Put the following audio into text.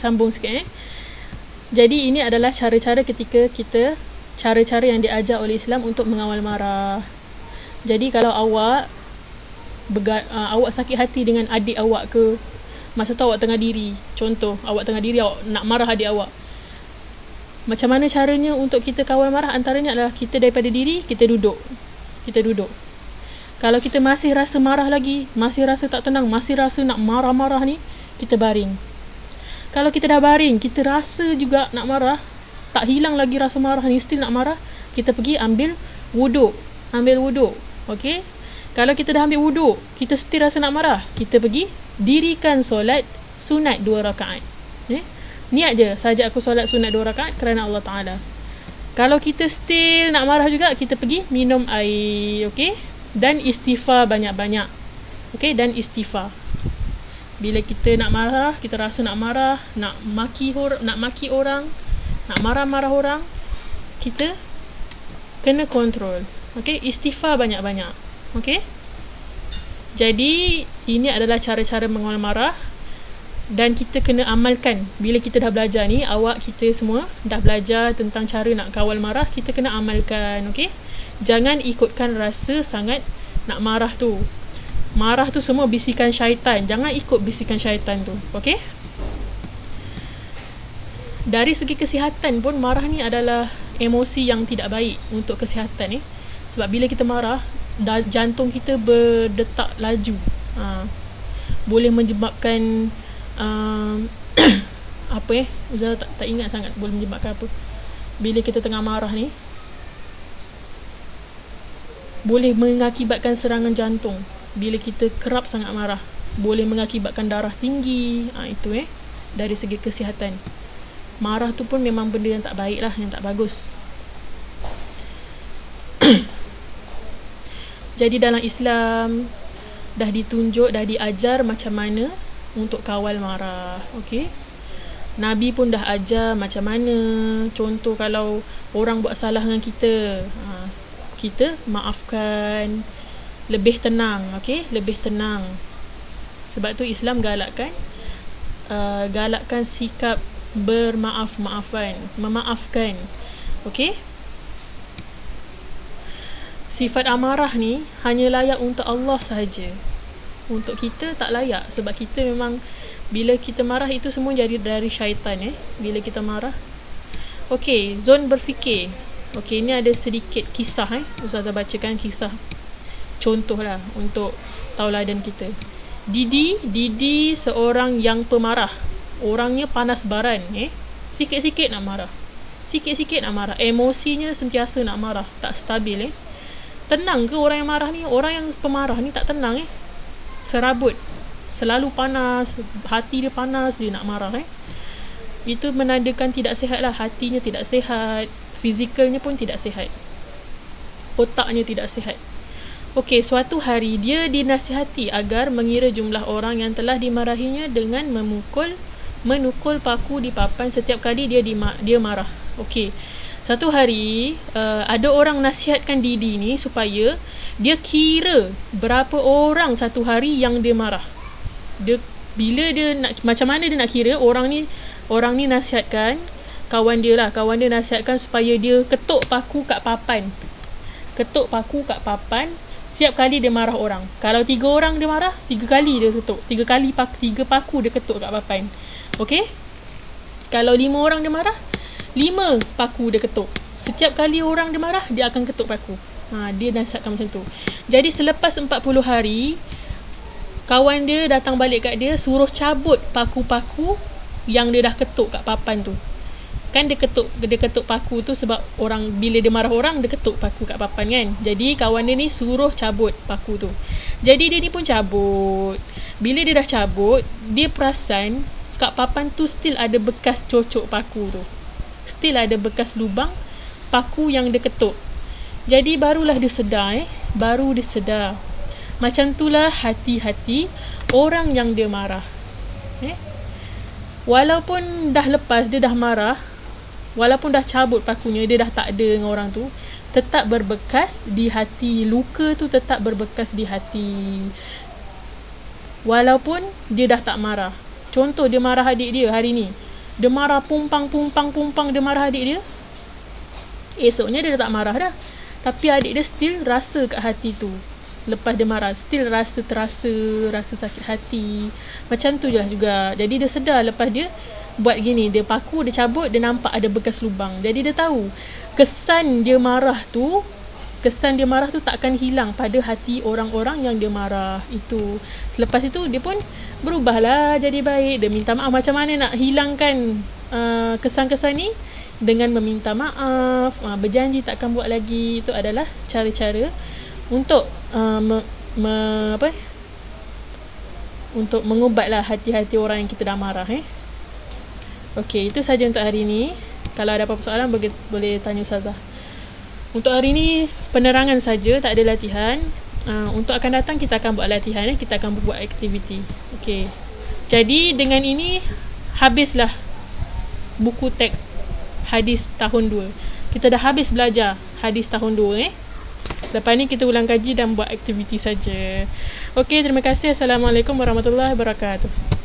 sambung sikit. Jadi ini adalah cara-cara ketika kita, cara-cara yang diajar oleh Islam untuk mengawal marah. Jadi kalau awak awak sakit hati dengan adik awak ke, masa tu awak tengah diri, contoh awak tengah diri, awak nak marah adik awak, macam mana caranya untuk kita kawal marah? Antaranya adalah kita daripada diri, kita duduk. Kalau kita masih rasa marah lagi, masih rasa tak tenang, masih rasa nak marah-marah ni, kita baring. Kalau kita dah baring, kita rasa juga nak marah, tak hilang lagi rasa marah ni, still nak marah, kita pergi ambil wuduk. Okey? Kalau kita dah ambil wuduk, kita still rasa nak marah, kita pergi dirikan solat sunat 2 rakaat. Niat je, saja aku solat sunat 2 rakaat kerana Allah Ta'ala. Kalau kita still nak marah juga, kita pergi minum air. Okey? Dan istighfar banyak-banyak. Okey? Dan istighfar. Bila kita nak marah, kita rasa nak marah, nak maki orang, nak marah-marah orang, kita kena kontrol. Okey? Istighfar banyak-banyak. Okey? Jadi ini adalah cara-cara mengawal marah dan kita kena amalkan. Bila kita dah belajar ni, awak kita semua dah belajar tentang cara nak kawal marah, kita kena amalkan. Okey? Jangan ikutkan rasa sangat nak marah tu. Marah tu semua bisikan syaitan. Jangan ikut bisikan syaitan tu. Okey? Dari segi kesihatan pun, marah ni adalah emosi yang tidak baik untuk kesihatan ni. Sebab bila kita marah, jantung kita berdetak laju. Boleh menyebabkan Ustaz tak ingat sangat boleh menyebabkan apa. Bila kita tengah marah ni, boleh mengakibatkan serangan jantung. Bila kita kerap sangat marah, boleh mengakibatkan darah tinggi. Itu dari segi kesihatan. Marah tu pun memang benda yang tak baik lah, yang tak bagus. Jadi dalam Islam dah ditunjuk, dah diajar macam mana untuk kawal marah. Okey? Nabi pun dah ajar macam mana. Contoh kalau orang buat salah dengan kita, kita maafkan, lebih tenang. Okey? Lebih tenang. Sebab tu Islam galakkan sikap bermaaf-maafan, memaafkan. Okey? Sifat amarah ni hanya layak untuk Allah sahaja. Untuk kita tak layak. Sebab kita memang, bila kita marah itu semua jadi dari syaitan. Bila kita marah. Okey, zon berfikir. Okey, ni ada sedikit kisah. Ustazah bacakan kisah. Contoh lah untuk tauladan kita. Didi seorang yang pemarah. Orangnya panas baran. Sikit-sikit nak marah. Emosinya sentiasa nak marah. Tak stabil. Tenang ke orang yang marah ni? Orang yang pemarah ni tak tenang. Serabut, selalu panas, hati dia panas, dia nak marah. Itu menandakan tidak sihat lah. Hatinya tidak sihat, fizikalnya pun tidak sihat, otaknya tidak sihat. Okey, suatu hari dia dinasihati agar mengira jumlah orang yang telah dimarahinya dengan menukul paku di papan setiap kali dia marah. Okey, satu hari ada orang nasihatkan Didi ni supaya dia kira berapa orang satu hari yang dia marah. Macam mana dia nak kira? Orang ni nasihatkan kawan dia nasihatkan supaya dia ketuk paku kat papan. Setiap kali dia marah orang. Kalau 3 orang dia marah, 3 kali dia ketuk. 3 paku dia ketuk kat papan. Okey? Kalau 5 orang dia marah, 5 paku dia ketuk. Setiap kali orang dia marah, dia akan ketuk paku. Dia nasihatkan macam tu. Jadi selepas 40 hari, kawan dia datang balik kat dia, suruh cabut paku-paku yang dia dah ketuk kat papan tu. Kan dia ketuk paku tu sebab orang, bila dia marah orang, dia ketuk paku kat papan kan. Jadi kawan dia ni suruh cabut paku tu. Jadi dia ni pun cabut. Bila dia dah cabut, dia perasan kat papan tu still ada bekas cocok paku tu. Still ada bekas lubang paku yang dia ketuk. Jadi barulah dia sedar. Baru dia sedar. Macam itulah hati-hati orang yang dia marah. Walaupun dah lepas, dia dah marah, walaupun dah cabut pakunya, dia dah tak ada dengan orang tu, tetap berbekas di hati. Luka tu tetap berbekas di hati walaupun dia dah tak marah. Contoh dia marah adik dia hari ni, Dia marah pumpang, dia marah adik dia. Esoknya dia dah tak marah dah. Tapi adik dia still rasa kat hati tu. Lepas dia marah, still rasa sakit hati. Macam tu je lah juga. Jadi dia sedar lepas dia buat gini, dia paku, dia cabut, dia nampak ada bekas lubang. Jadi dia tahu kesan dia marah tu takkan hilang pada hati orang-orang yang dia marah itu. Selepas itu dia pun berubahlah jadi baik. Dia minta maaf. Macam mana nak hilangkan kesan-kesan ni? Dengan meminta maaf, berjanji takkan buat lagi. Itu adalah cara-cara untuk untuk mengubatlah hati-hati orang yang kita dah marah. Okey, itu saja untuk hari ini. Kalau ada apa-apa soalan boleh tanya Ustazah. Untuk hari ini penerangan saja, tak ada latihan. Untuk akan datang kita akan buat latihan, kita akan buat aktiviti. Okey. Jadi dengan ini habislah buku teks hadis tahun 2. Kita dah habis belajar hadis tahun 2. Lepas ni kita ulang kaji dan buat aktiviti saja. Okey, terima kasih. Assalamualaikum warahmatullahi wabarakatuh.